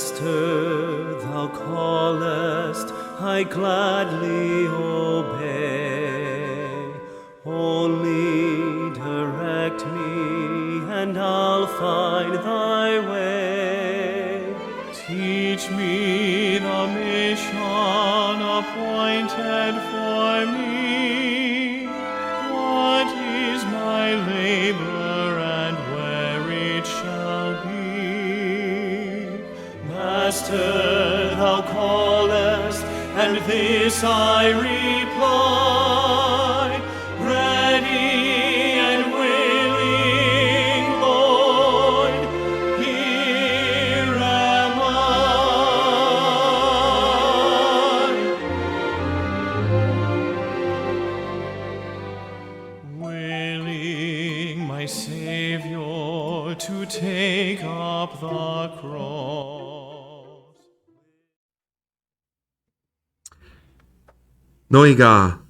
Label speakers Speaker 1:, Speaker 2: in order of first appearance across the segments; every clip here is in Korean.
Speaker 1: Master, thou callest, I gladly obey. Only direct me, and I'll find thy way. Teach me the mission appointed for me. What is my labor, and where it shall be? Master, thou callest, and this I reply, ready and willing, Lord, here am I. Willing, my Savior, to take up the cross.
Speaker 2: 너희가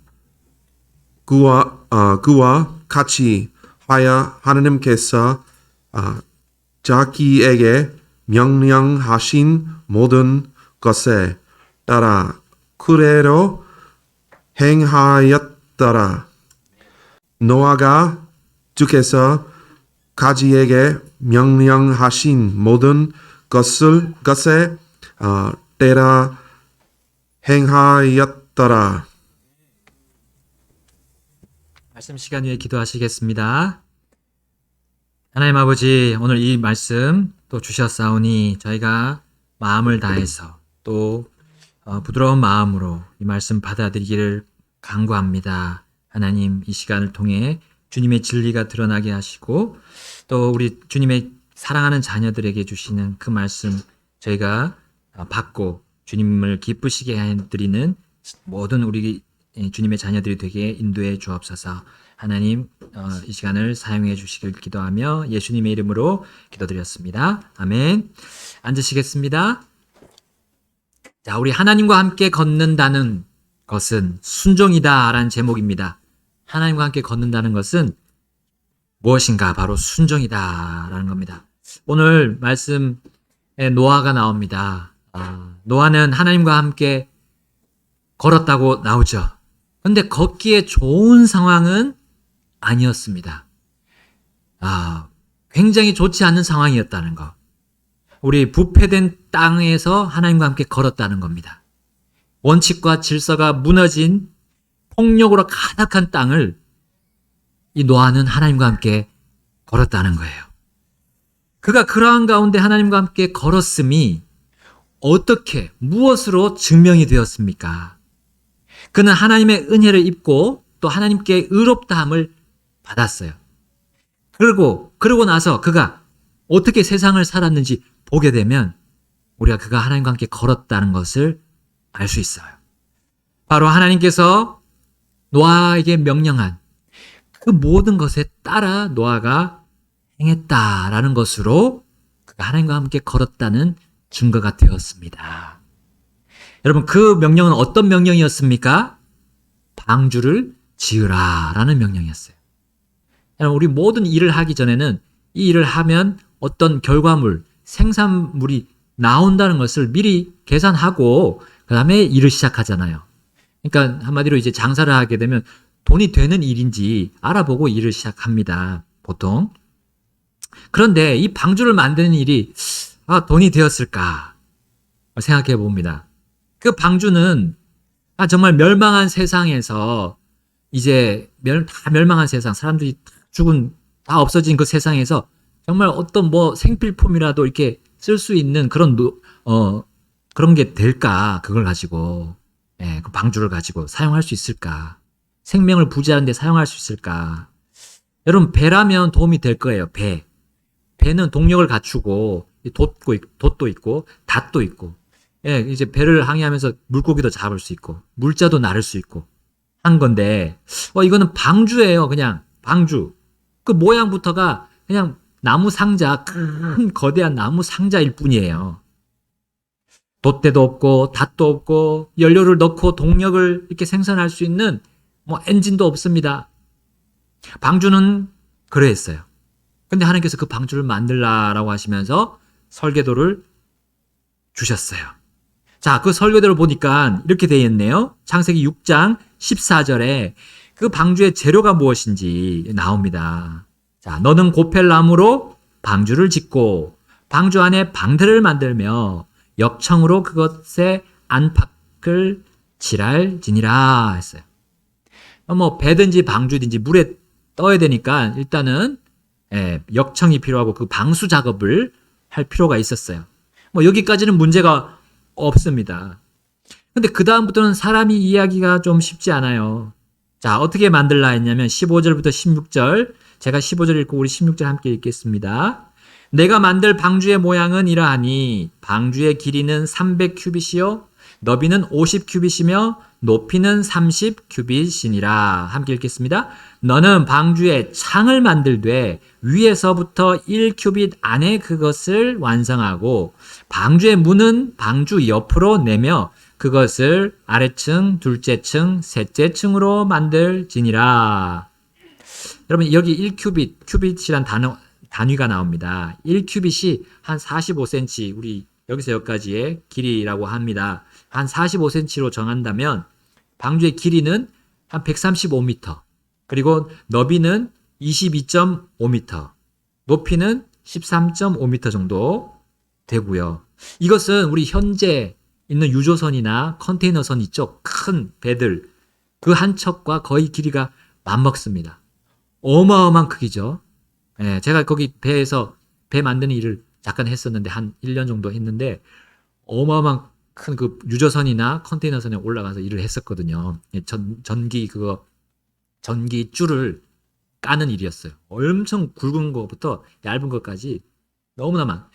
Speaker 2: 그와 같이 하여 하나님께서 자기에게 명령하신 모든 것에 따라 그대로 행하였더라. 노아가 주께서 가지에게 명령하신 모든 것에 따라 행하였더라.
Speaker 3: 말씀 시간 위에 기도하시겠습니다. 하나님 아버지, 오늘 이 말씀 또 주셨사오니 저희가 마음을 다해서 또 부드러운 마음으로 이 말씀 받아들이기를 간구합니다. 하나님, 이 시간을 통해 주님의 진리가 드러나게 하시고 또 우리 주님의 사랑하는 자녀들에게 주시는 그 말씀 저희가 받고 주님을 기쁘시게 해드리는 모든 우리 주님의 자녀들이 되게 인도해 주옵소서. 하나님, 이 시간을 사용해 주시길 기도하며 예수님의 이름으로 기도드렸습니다. 아멘. 앉으시겠습니다. 자, 우리 하나님과 함께 걷는다는 것은 순종이다 라는 제목입니다. 하나님과 함께 걷는다는 것은 무엇인가? 바로 순종이다 라는 겁니다. 오늘 말씀에 노아가 나옵니다. 노아는 하나님과 함께 걸었다고 나오죠. 근데 걷기에 좋은 상황은 아니었습니다. 굉장히 좋지 않은 상황이었다는 거. 우리 부패된 땅에서 하나님과 함께 걸었다는 겁니다. 원칙과 질서가 무너진 폭력으로 가득한 땅을 이 노아는 하나님과 함께 걸었다는 거예요. 그가 그러한 가운데 하나님과 함께 걸었음이 어떻게, 무엇으로 증명이 되었습니까? 그는 하나님의 은혜를 입고 또 하나님께 의롭다함을 받았어요. 그러고 나서 그가 어떻게 세상을 살았는지 보게 되면 우리가 그가 하나님과 함께 걸었다는 것을 알 수 있어요. 바로 하나님께서 노아에게 명령한 그 모든 것에 따라 노아가 행했다라는 것으로 그가 하나님과 함께 걸었다는 증거가 되었습니다. 여러분, 그 명령은 어떤 명령이었습니까? 방주를 지으라 라는 명령이었어요. 여러분, 우리 모든 일을 하기 전에는 이 일을 하면 어떤 결과물, 생산물이 나온다는 것을 미리 계산하고 그 다음에 일을 시작하잖아요. 그러니까 한마디로 이제 장사를 하게 되면 돈이 되는 일인지 알아보고 일을 시작합니다. 보통. 그런데 이 방주를 만드는 일이 돈이 되었을까 생각해 봅니다. 그 방주는 정말 멸망한 세상에서 이제 다 멸망한 세상, 사람들이 다 없어진 그 세상에서 정말 어떤 생필품이라도 이렇게 쓸 수 있는 그런 게 될까? 그걸 가지고, 그 방주를 가지고 사용할 수 있을까? 생명을 부지하는 데 사용할 수 있을까? 여러분, 배라면 도움이 될 거예요. 배는 동력을 갖추고 돛도 있고 닷도 있고, 이제 배를 항해하면서 물고기도 잡을 수 있고 물자도 나를 수 있고 한 건데, 이거는 방주예요. 그냥 방주. 그 모양부터가 그냥 나무 상자, 큰 거대한 나무 상자일 뿐이에요. 돛대도 없고 닷도 없고 연료를 넣고 동력을 이렇게 생산할 수 있는 엔진도 없습니다. 방주는 그러했어요. 근데 하나님께서 그 방주를 만들라라고 하시면서 설계도를 주셨어요. 자, 그 설교대로 보니까 이렇게 되어 있네요. 창세기 6장 14절에 그 방주의 재료가 무엇인지 나옵니다. 자, 너는 고펠나무로 방주를 짓고 방주 안에 방들을 만들며 역청으로 그것에 안팎을 칠할지니라 했어요. 뭐 배든지 방주든지 물에 떠야 되니까 일단은 역청이 필요하고 그 방수 작업을 할 필요가 있었어요. 뭐 여기까지는 문제가 없습니다. 근데 그 다음부터는 사람이 이해하기가 좀 쉽지 않아요. 자, 어떻게 만들라 했냐면 15절부터 16절, 제가 15절 읽고 우리 16절 함께 읽겠습니다. 내가 만들 방주의 모양은 이러하니 방주의 길이는 300규빗이요 너비는 50규빗이며 높이는 30규빗이니라. 함께 읽겠습니다. 너는 방주에 창을 만들되 위에서부터 1규빗 안에 그것을 완성하고 방주의 문은 방주 옆으로 내며 그것을 아래층, 둘째 층, 셋째 층으로 만들지니라. 여러분 여기 1규빗, 규빗이란 단위가 나옵니다. 1규빗이 한 45cm, 우리 여기서 여기까지의 길이라고 합니다. 한 45cm로 정한다면 방주의 길이는 한 135m, 그리고 너비는 22.5m, 높이는 13.5m 정도 되고요. 이것은 우리 현재 있는 유조선이나 컨테이너선 이쪽 큰 배들 그 한 척과 거의 길이가 맞먹습니다. 어마어마한 크기죠. 제가 거기 배에서 배 만드는 일을 잠깐 했었는데 한 1년 정도 했는데 어마어마한 큰 그 유조선이나 컨테이너선에 올라가서 일을 했었거든요. 전기 줄을 까는 일이었어요. 엄청 굵은 것부터 얇은 것까지 너무나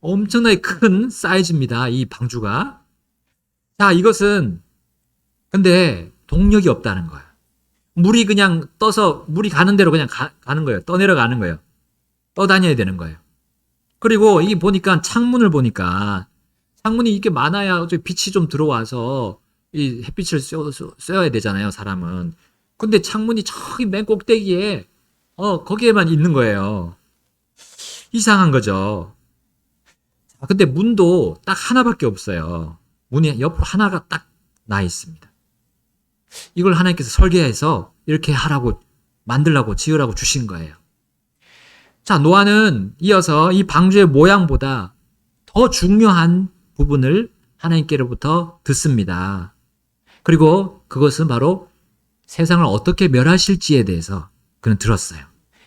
Speaker 3: 엄청나게 큰 사이즈입니다. 이 방주가. 자, 이것은 근데 동력이 없다는 거예요. 물이 그냥 떠서 물이 가는 대로 그냥 가는 거예요. 떠내려가는 거예요. 떠다녀야 되는 거예요. 그리고 이 보니까 창문을 보니까 창문이 이렇게 많아야 빛이 좀 들어와서 이 햇빛을 쐬어야 되잖아요, 사람은. 근데 창문이 저기 맨 꼭대기에 거기에만 있는 거예요. 이상한 거죠. 근데 문도 딱 하나밖에 없어요. 문이 옆으로 하나가 딱 나 있습니다. 이걸 하나님께서 설계해서 이렇게 하라고 만들라고 지으라고 주신 거예요. 자, 노아는 이어서 이 방주의 모양보다 더 중요한 부분을 하나님께로부터 듣습니다. 그리고 그것은 바로 세상을 어떻게 멸하실지에 대해서 그는 들었어요.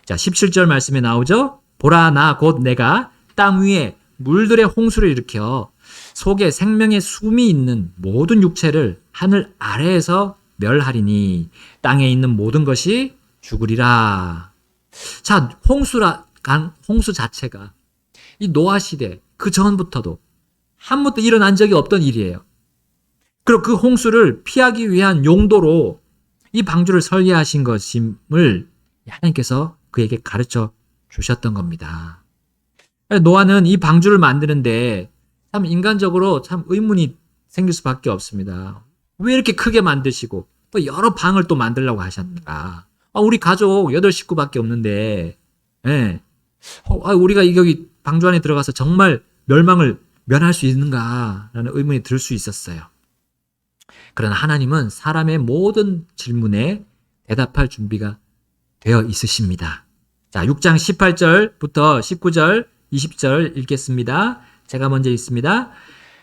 Speaker 3: 자, 17절 말씀에 나오죠. 보라, 나 곧 내가 땅 위에 물들의 홍수를 일으켜 속에 생명의 숨이 있는 모든 육체를 하늘 아래에서 멸하리니 땅에 있는 모든 것이 죽으리라. 자, 홍수 자체가 이 노아 시대 그 전부터도 한 번도 일어난 적이 없던 일이에요. 그리고 그 홍수를 피하기 위한 용도로 이 방주를 설계하신 것임을 하나님께서 그에게 가르쳐 주셨던 겁니다. 노아는 이 방주를 만드는데 참 인간적으로 참 의문이 생길 수밖에 없습니다. 왜 이렇게 크게 만드시고 또 여러 방을 또 만들려고 하셨는가? 우리 가족 8식구밖에 없는데 우리가 여기 방주 안에 들어가서 정말 멸망을 면할 수 있는가라는 의문이 들 수 있었어요. 그러나 하나님은 사람의 모든 질문에 대답할 준비가 되어 있으십니다. 자, 6장 18절부터 19절, 20절 읽겠습니다. 제가 먼저 읽습니다.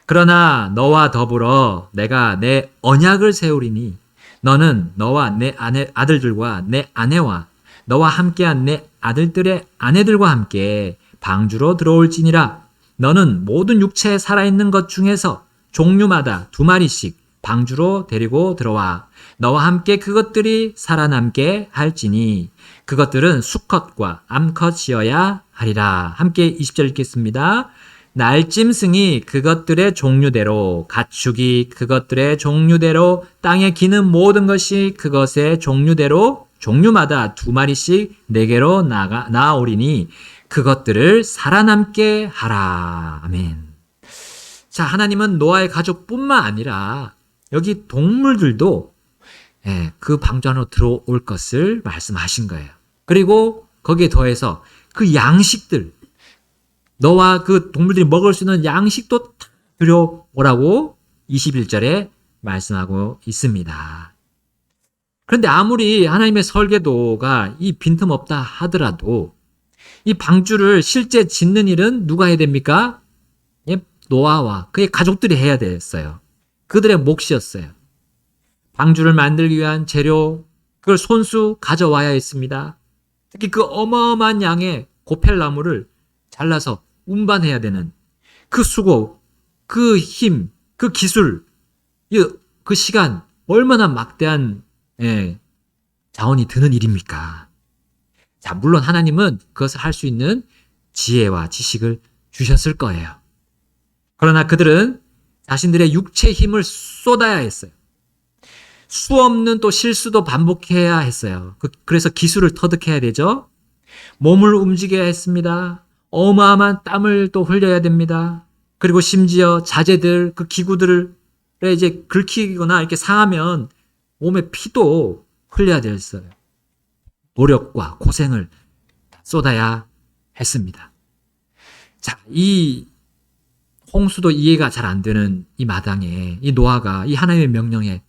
Speaker 3: 그러나 너와 더불어 내가 내 언약을 세우리니 너는 너와 내 아들들과 내 아내와 너와 함께한 내 아들들의 아내들과 함께 방주로 들어올지니라. 너는 모든 육체에 살아있는 것 중에서 종류마다 2마리씩 방주로 데리고 들어와 너와 함께 그것들이 살아남게 할지니 그것들은 수컷과 암컷이어야 하리라. 함께 20절 읽겠습니다. 날짐승이 그것들의 종류대로, 가축이 그것들의 종류대로, 땅에 기는 모든 것이 그것의 종류대로 종류마다 2마리씩 내게로 나아오리니 그것들을 살아남게 하라. 아멘. 자, 하나님은 노아의 가족뿐만 아니라 여기 동물들도 그 방주 안으로 들어올 것을 말씀하신 거예요. 그리고 거기에 더해서 그 양식들, 너와 그 동물들이 먹을 수 있는 양식도 다 들여오라고 21절에 말씀하고 있습니다. 그런데 아무리 하나님의 설계도가 이 빈틈없다 하더라도 이 방주를 실제 짓는 일은 누가 해야 됩니까? 노아와 그의 가족들이 해야 됐어요. 그들의 몫이었어요. 방주를 만들기 위한 재료, 그걸 손수 가져와야 했습니다. 특히 그 어마어마한 양의 고펠나무를 잘라서 운반해야 되는 그 수고, 그 힘, 그 기술, 그 시간, 얼마나 막대한 자원이 드는 일입니까? 자, 물론 하나님은 그것을 할 수 있는 지혜와 지식을 주셨을 거예요. 그러나 그들은 자신들의 육체의 힘을 쏟아야 했어요. 수 없는 또 실수도 반복해야 했어요. 그래서 기술을 터득해야 되죠. 몸을 움직여야 했습니다. 어마어마한 땀을 또 흘려야 됩니다. 그리고 심지어 자재들, 그 기구들을 이제 긁히거나 이렇게 상하면 몸에 피도 흘려야 됐어요. 노력과 고생을 쏟아야 했습니다. 자, 이 홍수도 이해가 잘 안 되는 이 마당에 이 노아가 이 하나님의 명령에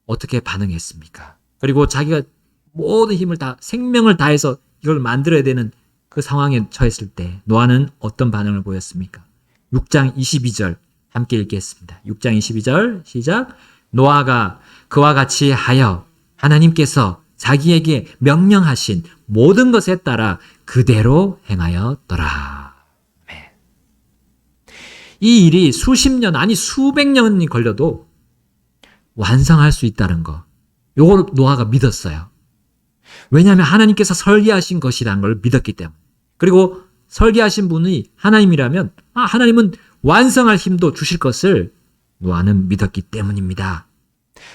Speaker 3: 어떻게 반응했습니까? 그리고 자기가 모든 힘을 다, 생명을 다해서 이걸 만들어야 되는 그 상황에 처했을 때 노아는 어떤 반응을 보였습니까? 6장 22절 함께 읽겠습니다. 6장 22절 시작. 노아가 그와 같이 하여 하나님께서 자기에게 명령하신 모든 것에 따라 그대로 행하였더라. 이 일이 수십 년, 아니 수백 년이 걸려도 완성할 수 있다는 거. 요걸 노아가 믿었어요. 왜냐하면 하나님께서 설계하신 것이라는 걸 믿었기 때문에. 그리고 설계하신 분이 하나님이라면 하나님은 완성할 힘도 주실 것을 노아는 믿었기 때문입니다.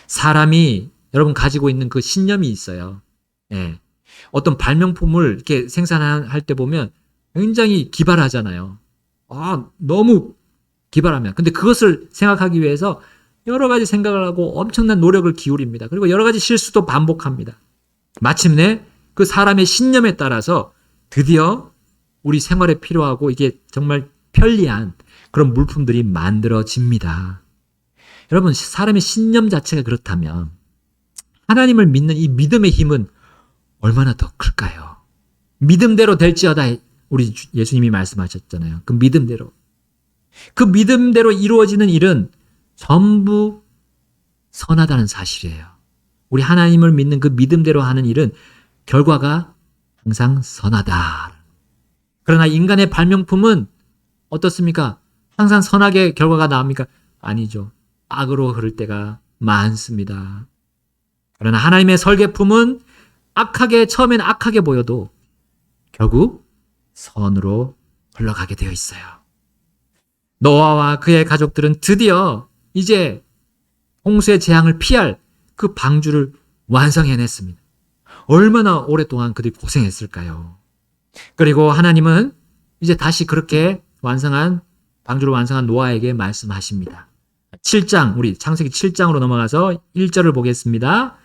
Speaker 3: 사람이 여러분 가지고 있는 그 신념이 있어요. 어떤 발명품을 이렇게 생산할 때 보면 굉장히 기발하잖아요. 너무 기발하면. 근데 그것을 생각하기 위해서 여러 가지 생각을 하고 엄청난 노력을 기울입니다. 그리고 여러 가지 실수도 반복합니다. 마침내 그 사람의 신념에 따라서 드디어 우리 생활에 필요하고 이게 정말 편리한 그런 물품들이 만들어집니다. 여러분, 사람의 신념 자체가 그렇다면 하나님을 믿는 이 믿음의 힘은 얼마나 더 클까요? 믿음대로 될지어다 우리 예수님이 말씀하셨잖아요. 그 믿음대로. 그 믿음대로 이루어지는 일은 전부 선하다는 사실이에요. 우리 하나님을 믿는 그 믿음대로 하는 일은 결과가 항상 선하다. 그러나 인간의 발명품은 어떻습니까? 항상 선하게 결과가 나옵니까? 아니죠. 악으로 흐를 때가 많습니다. 그러나 하나님의 설계품은 처음엔 악하게 보여도 결국 선으로 흘러가게 되어 있어요. 노아와 그의 가족들은 드디어 이제 홍수의 재앙을 피할 그 방주를 완성해냈습니다. 얼마나 오랫동안 그들이 고생했을까요? 그리고 하나님은 이제 다시 그렇게 방주를 완성한 노아에게 말씀하십니다. 7장, 우리 창세기 7장으로 넘어가서 1절을 보겠습니다.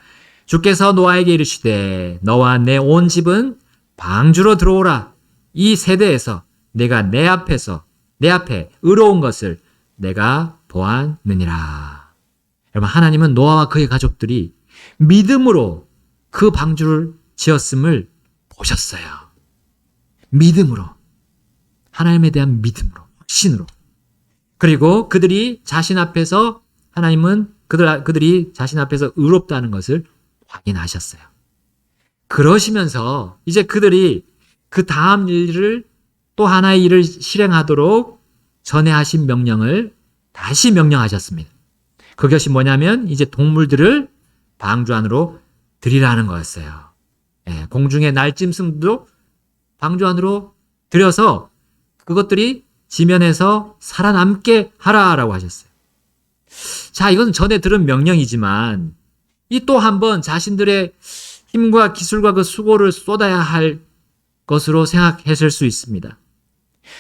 Speaker 3: 주께서 노아에게 이르시되 너와 내 온 집은 방주로 들어오라. 이 세대에서 내가 내 앞에 의로운 것을 내가 보았느니라. 여러분, 하나님은 노아와 그의 가족들이 믿음으로 그 방주를 지었음을 보셨어요. 믿음으로. 하나님에 대한 믿음으로, 확신으로. 그리고 그들이 자신 앞에서 하나님은 그들이 자신 앞에서 의롭다는 것을 확인하셨어요. 그러시면서 이제 그들이 그 다음 일을 또 하나의 일을 실행하도록 전에 하신 명령을 다시 명령하셨습니다. 그것이 뭐냐면 이제 동물들을 방주 안으로 들이라는 거였어요. 공중의 날짐승도 방주 안으로 들여서 그것들이 지면에서 살아남게 하라라고 하셨어요. 자, 이건 전에 들은 명령이지만 이 또 한 번 자신들의 힘과 기술과 그 수고를 쏟아야 할 것으로 생각했을 수 있습니다.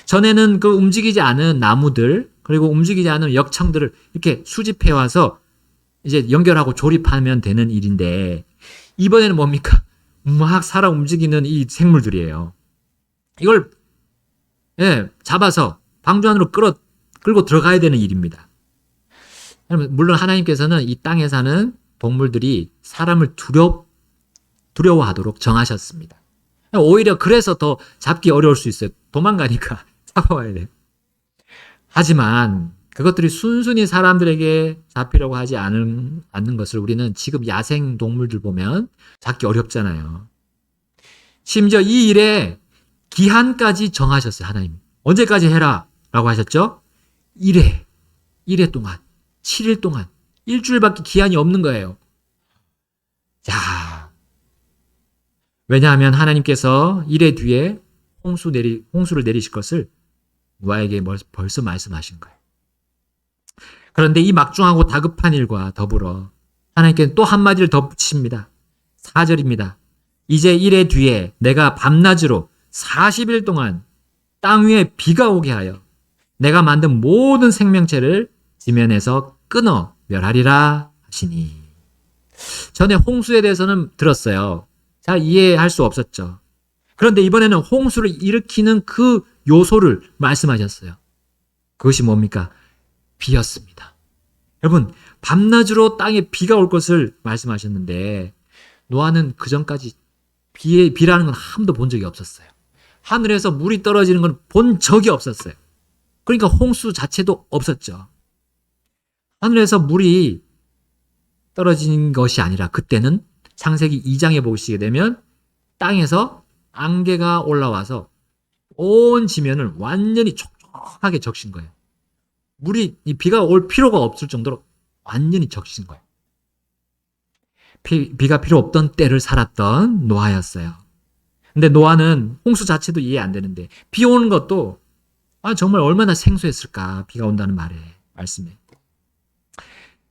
Speaker 3: 전에는 그 움직이지 않은 나무들 그리고 움직이지 않은 역청들을 이렇게 수집해 와서 이제 연결하고 조립하면 되는 일인데 이번에는 뭡니까? 막 살아 움직이는 이 생물들이에요. 이걸 잡아서 방주 안으로 끌고 들어가야 되는 일입니다. 물론 하나님께서는 이 땅에 사는 동물들이 사람을 두려워하도록 정하셨습니다. 오히려 그래서 더 잡기 어려울 수 있어요. 도망가니까 잡아와야 돼요. 하지만 그것들이 순순히 사람들에게 잡히려고 하지 않는 것을 우리는 지금 야생 동물들 보면 잡기 어렵잖아요. 심지어 이 일에 기한까지 정하셨어요. 하나님. 언제까지 해라 라고 하셨죠? 1회 동안, 7일 동안, 일주일밖에 기한이 없는 거예요. 자, 왜냐하면 하나님께서 1회 뒤에 홍수를 내리실 것을 노아에게 벌써 말씀하신 거예요. 그런데 이 막중하고 다급한 일과 더불어 하나님께는 또 한마디를 덧붙이십니다. 4절입니다. 이제 1회 뒤에 내가 밤낮으로 40일 동안 땅 위에 비가 오게 하여 내가 만든 모든 생명체를 지면에서 끊어 멸하리라 하시니. 전에 홍수에 대해서는 들었어요. 잘 이해할 수 없었죠. 그런데 이번에는 홍수를 일으키는 그 요소를 말씀하셨어요. 그것이 뭡니까? 비였습니다. 여러분, 밤낮으로 땅에 비가 올 것을 말씀하셨는데 노아는 그 전까지 비라는 건 한 번도 본 적이 없었어요. 하늘에서 물이 떨어지는 건 본 적이 없었어요. 그러니까 홍수 자체도 없었죠. 하늘에서 물이 떨어진 것이 아니라 그때는 창세기 2장에 보시게 되면 땅에서 안개가 올라와서 온 지면을 완전히 촉촉하게 적신 거예요. 비가 올 필요가 없을 정도로 완전히 적신 거예요. 비가 필요 없던 때를 살았던 노아였어요. 근데 노아는 홍수 자체도 이해 안 되는데 비 오는 것도 정말 얼마나 생소했을까. 비가 온다는 말씀에.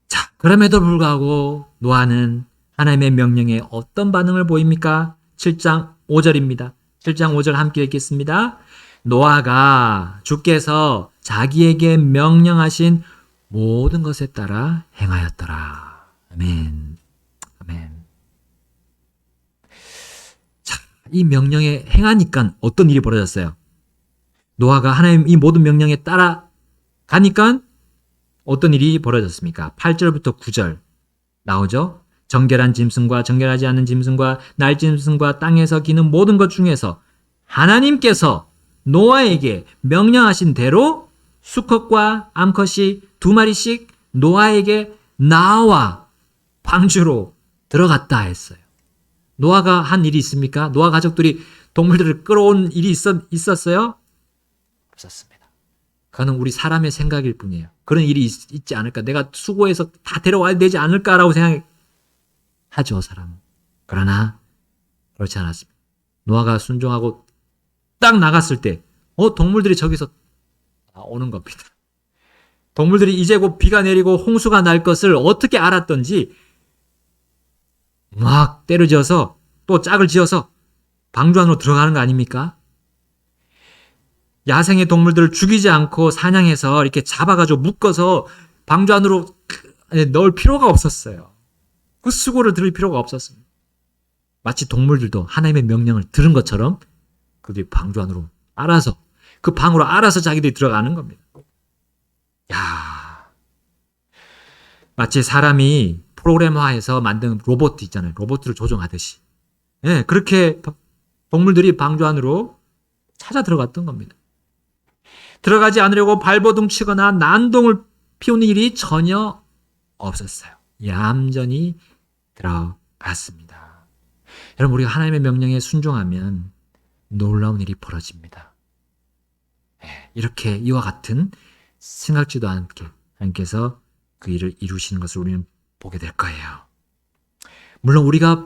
Speaker 3: 자, 그럼에도 불구하고 노아는 하나님의 명령에 어떤 반응을 보입니까? 7장 5절입니다. 7장 5절 함께 읽겠습니다. 노아가 주께서 자기에게 명령하신 모든 것에 따라 행하였더라. 아멘. 아멘. 자, 이 명령에 행하니까 어떤 일이 벌어졌어요? 노아가 하나님 이 모든 명령에 따라 가니까 어떤 일이 벌어졌습니까? 8절부터 9절 나오죠? 정결한 짐승과 정결하지 않은 짐승과 날짐승과 땅에서 기는 모든 것 중에서 하나님께서 노아에게 명령하신 대로 수컷과 암컷이 2마리씩 노아에게 나와 방주로 들어갔다 했어요. 노아가 한 일이 있습니까? 노아 가족들이 동물들을 끌어온 일이 있었어요? 없었습니다. 그거는 우리 사람의 생각일 뿐이에요. 그런 일이 있지 않을까? 내가 수고해서 다 데려와야 되지 않을까라고 생각하죠, 사람은. 그러나 그렇지 않았습니다. 노아가 순종하고 딱 나갔을 때 동물들이 저기서 오는 겁니다. 동물들이 이제 곧 비가 내리고 홍수가 날 것을 어떻게 알았던지 막 때려지어서 또 짝을 지어서 방주 안으로 들어가는 거 아닙니까? 야생의 동물들을 죽이지 않고 사냥해서 이렇게 잡아가지고 묶어서 방주 안으로 넣을 필요가 없었어요. 그 수고를 들을 필요가 없었습니다. 마치 동물들도 하나님의 명령을 들은 것처럼 그들이 방주 안으로 알아서 그 방으로 알아서 자기들이 들어가는 겁니다. 야, 마치 사람이 프로그램화해서 만든 로봇 있잖아요. 로봇을 조종하듯이. 네, 그렇게 동물들이 방주 안으로 찾아 들어갔던 겁니다. 들어가지 않으려고 발버둥 치거나 난동을 피우는 일이 전혀 없었어요. 얌전히 들어갔습니다. 여러분, 우리가 하나님의 명령에 순종하면 놀라운 일이 벌어집니다. 이렇게 이와 같은 생각지도 않게 하나님께서 그 일을 이루시는 것을 우리는 보게 될 거예요. 물론 우리가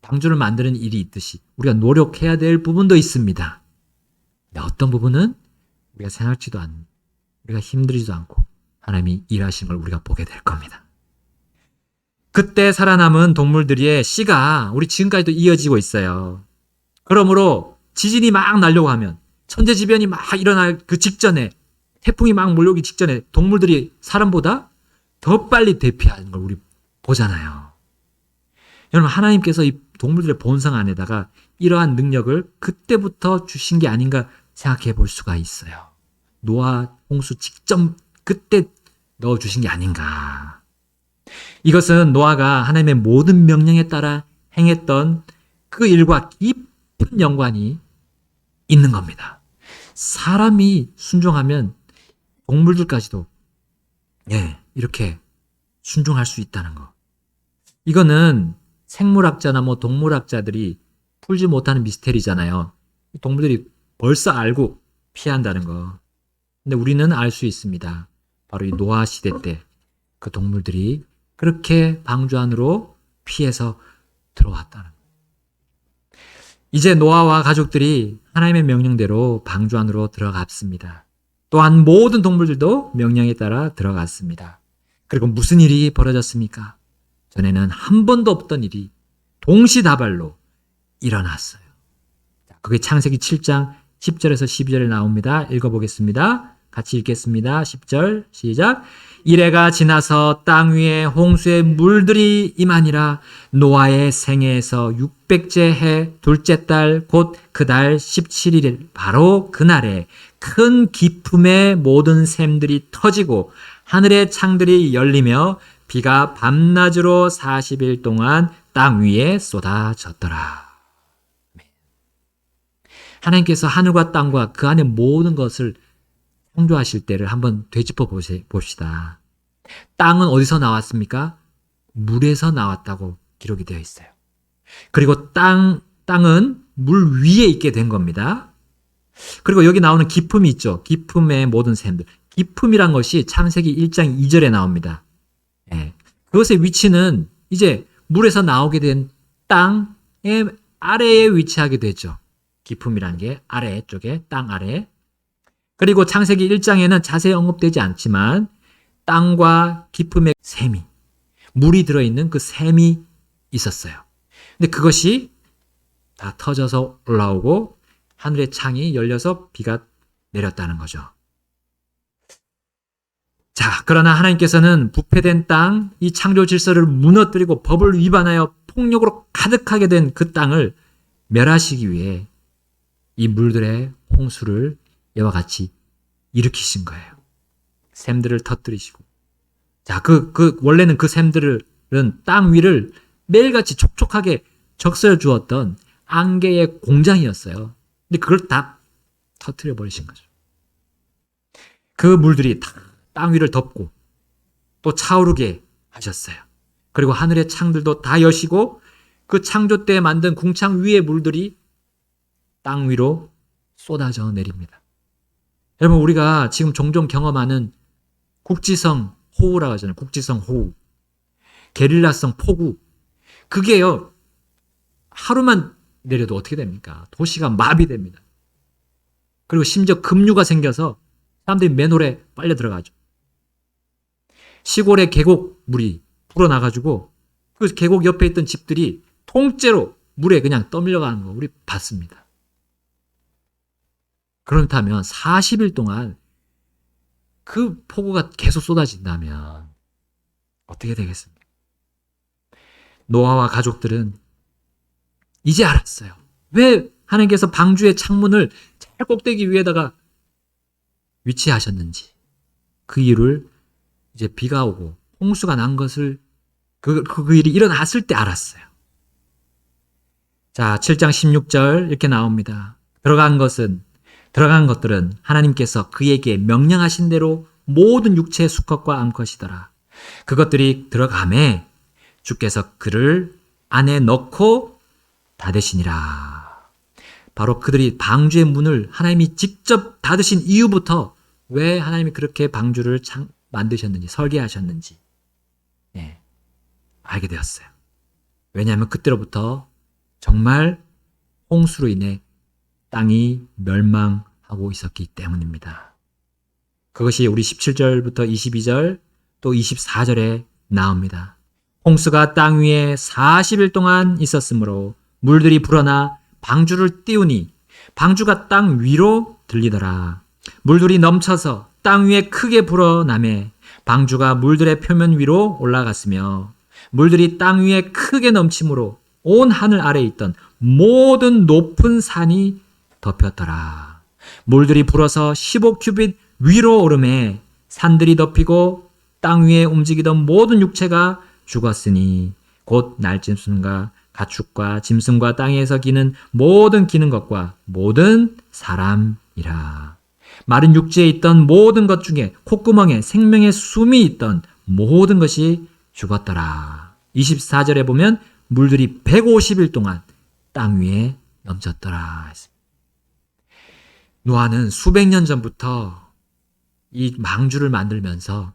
Speaker 3: 방주를 만드는 일이 있듯이 우리가 노력해야 될 부분도 있습니다. 근데 어떤 부분은 우리가 생각지도 않는, 우리가 힘들지도 않고 하나님이 일하시는 걸 우리가 보게 될 겁니다. 그때 살아남은 동물들의 씨가 우리 지금까지도 이어지고 있어요. 그러므로 지진이 막 나려고 하면, 천재지변이 막 일어날 그 직전에, 태풍이 막 몰려오기 직전에 동물들이 사람보다 더 빨리 대피하는 걸 우리 보잖아요. 여러분, 하나님께서 이 동물들의 본성 안에다가 이러한 능력을 그때부터 주신 게 아닌가 생각해 볼 수가 있어요. 노아 홍수 직접 그때 넣어주신 게 아닌가. 이것은 노아가 하나님의 모든 명령에 따라 행했던 그 일과 깊은 연관이 있는 겁니다. 사람이 순종하면 동물들까지도 이렇게 순종할 수 있다는 거. 이거는 생물학자나 동물학자들이 풀지 못하는 미스테리잖아요. 동물들이 벌써 알고 피한다는 거. 근데 우리는 알 수 있습니다. 바로 이 노아 시대 때 그 동물들이 그렇게 방주 안으로 피해서 들어왔다는 거. 이제 노아와 가족들이 하나님의 명령대로 방주 안으로 들어갔습니다. 또한 모든 동물들도 명령에 따라 들어갔습니다. 그리고 무슨 일이 벌어졌습니까? 전에는 한 번도 없던 일이 동시다발로 일어났어요. 그게 창세기 7장 10절에서 12절에 나옵니다. 읽어보겠습니다. 같이 읽겠습니다. 10절 시작. 이래가 지나서 땅 위에 홍수의 물들이 임하니라. 노아의 생애에서 600째 해 둘째 달 곧 그 달 17일 바로 그날에 큰 기품의 모든 샘들이 터지고 하늘의 창들이 열리며 비가 밤낮으로 40일 동안 땅 위에 쏟아졌더라. 하나님께서 하늘과 땅과 그 안에 모든 것을 창조하실 때를 한번 되짚어 봅시다. 땅은 어디서 나왔습니까? 물에서 나왔다고 기록이 되어 있어요. 그리고 땅은 물 위에 있게 된 겁니다. 그리고 여기 나오는 기품이 있죠. 기품의 모든 샘들. 기품이란 것이 창세기 1장 2절에 나옵니다. 그것의 위치는 이제 물에서 나오게 된 땅의 아래에 위치하게 되죠. 기품이란 게 아래쪽에, 땅 아래. 그리고 창세기 1장에는 자세히 언급되지 않지만 땅과 기품의 샘이, 물이 들어있는 그 샘이 있었어요. 근데 그것이 다 터져서 올라오고 하늘의 창이 열려서 비가 내렸다는 거죠. 자, 그러나 하나님께서는 부패된 땅, 이 창조 질서를 무너뜨리고 법을 위반하여 폭력으로 가득하게 된 그 땅을 멸하시기 위해 이 물들의 홍수를 이와 같이 일으키신 거예요. 샘들을 터뜨리시고. 자, 원래는 그 샘들은 땅 위를 매일같이 촉촉하게 적셔 주었던 안개의 공장이었어요. 근데 그걸 다 터뜨려 버리신 거죠. 그 물들이 다 땅 위를 덮고 또 차오르게 하셨어요. 그리고 하늘의 창들도 다 여시고 그 창조 때 만든 궁창 위의 물들이 땅 위로 쏟아져 내립니다. 여러분, 우리가 지금 종종 경험하는 국지성 호우라고 하잖아요. 국지성 호우, 게릴라성 폭우. 그게요, 하루만 내려도 어떻게 됩니까? 도시가 마비됩니다. 그리고 심지어 급류가 생겨서 사람들이 맨홀에 빨려 들어가죠. 시골의 계곡 물이 불어나가지고 그 계곡 옆에 있던 집들이 통째로 물에 그냥 떠밀려가는 거 우리 봤습니다. 그렇다면 40일 동안 그 폭우가 계속 쏟아진다면 어떻게 되겠습니까? 노아와 가족들은 이제 알았어요. 왜 하나님께서 방주의 창문을 제일 꼭대기 위에다가 위치하셨는지. 그 이유를 이제 비가 오고 홍수가 난 것을 그 일이 일어났을 때 알았어요. 자, 7장 16절 이렇게 나옵니다. 들어간 것들은 하나님께서 그에게 명령하신 대로 모든 육체의 수컷과 암컷이더라. 그것들이 들어가매 주께서 그를 안에 넣고 닫으시니라. 바로 그들이 방주의 문을 하나님이 직접 닫으신 이유부터 왜 하나님이 그렇게 방주를 만드셨는지, 설계하셨는지 알게 되었어요. 왜냐하면 그때로부터 정말 홍수로 인해 땅이 멸망하고 있었기 때문입니다. 그것이 우리 17절부터 22절 또 24절에 나옵니다. 홍수가 땅 위에 40일 동안 있었으므로 물들이 불어나 방주를 띄우니 방주가 땅 위로 들리더라. 물들이 넘쳐서 땅 위에 크게 불어나매 방주가 물들의 표면 위로 올라갔으며 물들이 땅 위에 크게 넘침으로 온 하늘 아래에 있던 모든 높은 산이 덮였더라. 물들이 불어서 15큐빗 위로 오름에 산들이 덮이고 땅 위에 움직이던 모든 육체가 죽었으니 곧 날짐승과 가축과 짐승과 땅에서 기는 모든 기는 것과 모든 사람이라. 마른 육지에 있던 모든 것 중에 콧구멍에 생명의 숨이 있던 모든 것이 죽었더라. 24절에 보면 물들이 150일 동안 땅 위에 넘쳤더라. 노아는 수백 년 전부터 이 망주를 만들면서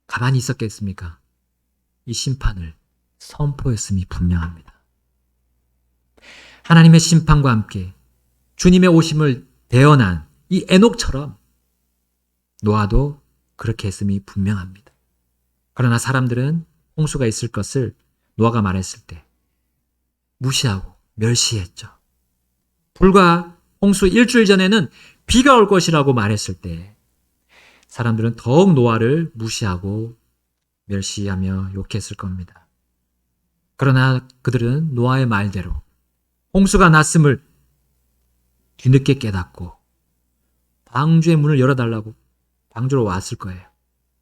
Speaker 3: 가만히 있었겠습니까? 이 심판을 선포했음이 분명합니다. 하나님의 심판과 함께 주님의 오심을 대언한 이 에녹처럼 노아도 그렇게 했음이 분명합니다. 그러나 사람들은 홍수가 있을 것을 노아가 말했을 때 무시하고 멸시했죠. 불과 홍수 일주일 전에는 비가 올 것이라고 말했을 때 사람들은 더욱 노아를 무시하고 멸시하며 욕했을 겁니다. 그러나 그들은 노아의 말대로 홍수가 났음을 뒤늦게 깨닫고 방주의 문을 열어달라고 방주로 왔을 거예요.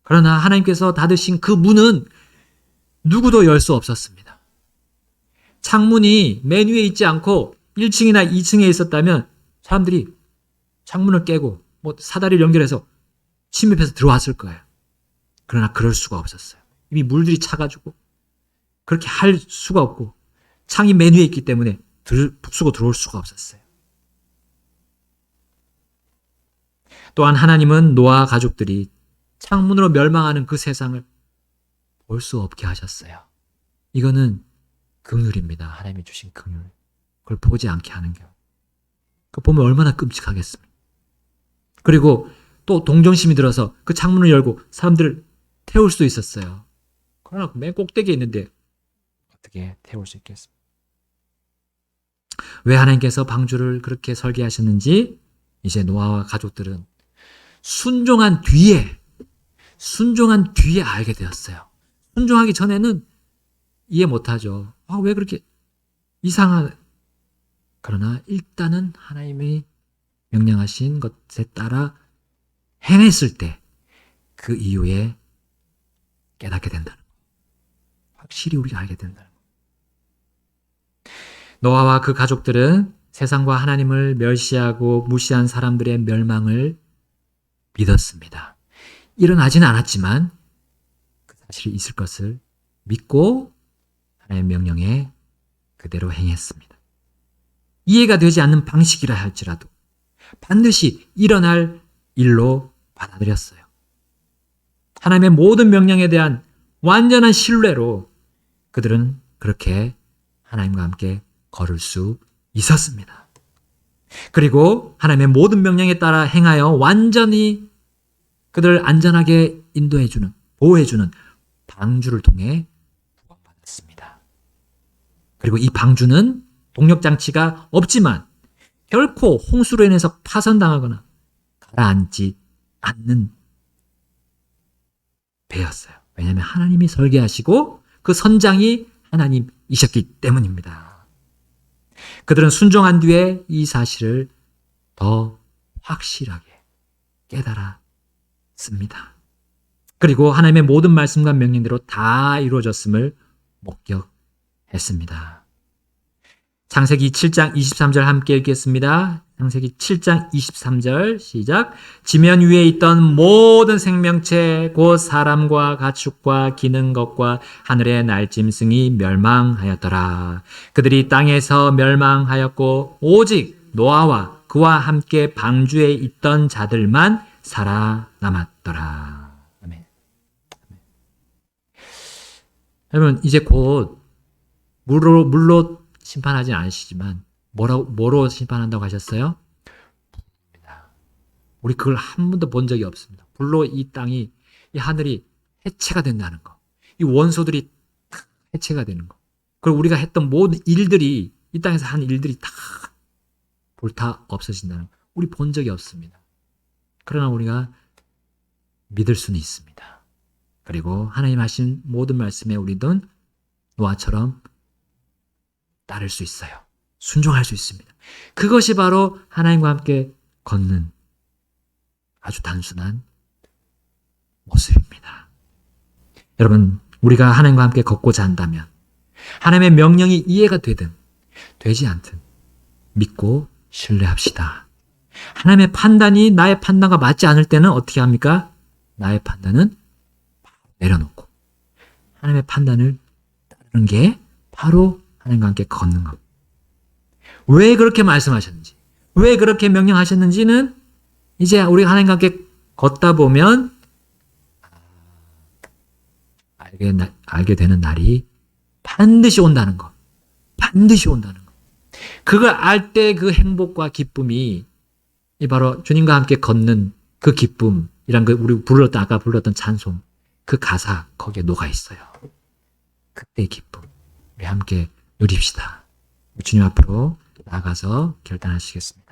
Speaker 3: 그러나 하나님께서 닫으신 그 문은 누구도 열 수 없었습니다. 창문이 맨 위에 있지 않고 1층이나 2층에 있었다면 사람들이 창문을 깨고 사다리를 연결해서 침입해서 들어왔을 거예요. 그러나 그럴 수가 없었어요. 이미 물들이 차가지고 그렇게 할 수가 없고 창이 맨 위에 있기 때문에 북수고 들어올 수가 없었어요. 또한 하나님은 노아 가족들이 창문으로 멸망하는 그 세상을 볼 수 없게 하셨어요. 이거는 긍휼입니다. 하나님이 주신 긍휼. 그걸 보지 않게 하는 게. 그거 보면 얼마나 끔찍하겠습니까? 그리고 또 동정심이 들어서 그 창문을 열고 사람들을 태울 수도 있었어요. 그러나 맨 꼭대기에 있는데 어떻게 태울 수 있겠습니까? 왜 하나님께서 방주를 그렇게 설계하셨는지 이제 노아와 가족들은 순종한 뒤에 알게 되었어요. 순종하기 전에는 이해 못하죠. 왜 그렇게 이상한. 그러나 일단은 하나님이 명령하신 것에 따라 행했을 때 그 이후에 깨닫게 된다는 거. 확실히 우리가 알게 된다는 거. 노아와 그 가족들은 세상과 하나님을 멸시하고 무시한 사람들의 멸망을 믿었습니다. 일어나지는 않았지만 그 사실이 있을 것을 믿고 하나님의 명령에 그대로 행했습니다. 이해가 되지 않는 방식이라 할지라도 반드시 일어날 일로 받아들였어요. 하나님의 모든 명령에 대한 완전한 신뢰로 그들은 그렇게 하나님과 함께 걸을 수 있었습니다. 그리고 하나님의 모든 명령에 따라 행하여 완전히 그들을 안전하게 인도해주는, 보호해주는 방주를 통해 구원받았습니다. 그리고 이 방주는 동력장치가 없지만 결코 홍수로 인해서 파손당하거나 가라앉지 않는 배였어요. 왜냐하면 하나님이 설계하시고 그 선장이 하나님이셨기 때문입니다. 그들은 순종한 뒤에 이 사실을 더 확실하게 깨달았습니다. 그리고 하나님의 모든 말씀과 명령대로 다 이루어졌음을 목격했습니다. 창세기 7장 23절 함께 읽겠습니다. 창세기 7장 23절 시작. 지면 위에 있던 모든 생명체 곧 사람과 가축과 기는 것과 하늘의 날짐승이 멸망하였더라. 그들이 땅에서 멸망하였고 오직 노아와 그와 함께 방주에 있던 자들만 살아남았더라. 아멘. 여러분 이제 곧 물로 심판하지 않으시지만 뭐로 심판한다고 하셨어요? 불입니다. 우리 그걸 한 번도 본 적이 없습니다. 불로 이 땅이, 이 하늘이 해체가 된다는 거. 이 원소들이 해체가 되는 거. 그리고 우리가 했던 모든 일들이, 이 땅에서 한 일들이 다 불타 없어진다는 거. 우리 본 적이 없습니다. 그러나 우리가 믿을 수는 있습니다. 그리고 하나님 하신 모든 말씀에 우리도 노아처럼 따를 수 있어요. 순종할 수 있습니다. 그것이 바로 하나님과 함께 걷는 아주 단순한 모습입니다. 여러분, 우리가 하나님과 함께 걷고자 한다면 하나님의 명령이 이해가 되든 되지 않든 믿고 신뢰합시다. 하나님의 판단이 나의 판단과 맞지 않을 때는 어떻게 합니까? 나의 판단은 내려놓고 하나님의 판단을 따르는 게 바로 하나님과 함께 걷는 겁니다. 왜 그렇게 말씀하셨는지, 왜 그렇게 명령하셨는지는 이제 우리가 하나님과 함께 걷다 보면 알게 되는 날이 반드시 온다는 것. 반드시 온다는 것. 그걸 알 때 그 행복과 기쁨이 바로 주님과 함께 걷는 그 기쁨이란 그 우리 아까 불렀던 찬송, 그 가사 거기에 녹아 있어요. 그때의 기쁨. 우리 함께 누립시다. 주님 앞으로 나가서 결단하시겠습니다.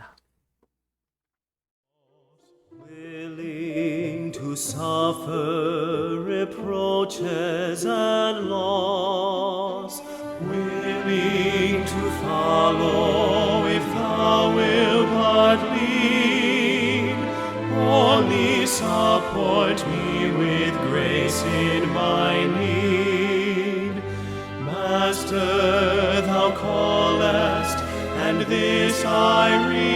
Speaker 1: Willing to suffer reproaches and loss, willing to follow if thou wilt but lead, only support me with grace in my need. Master, thou callest, and this I read.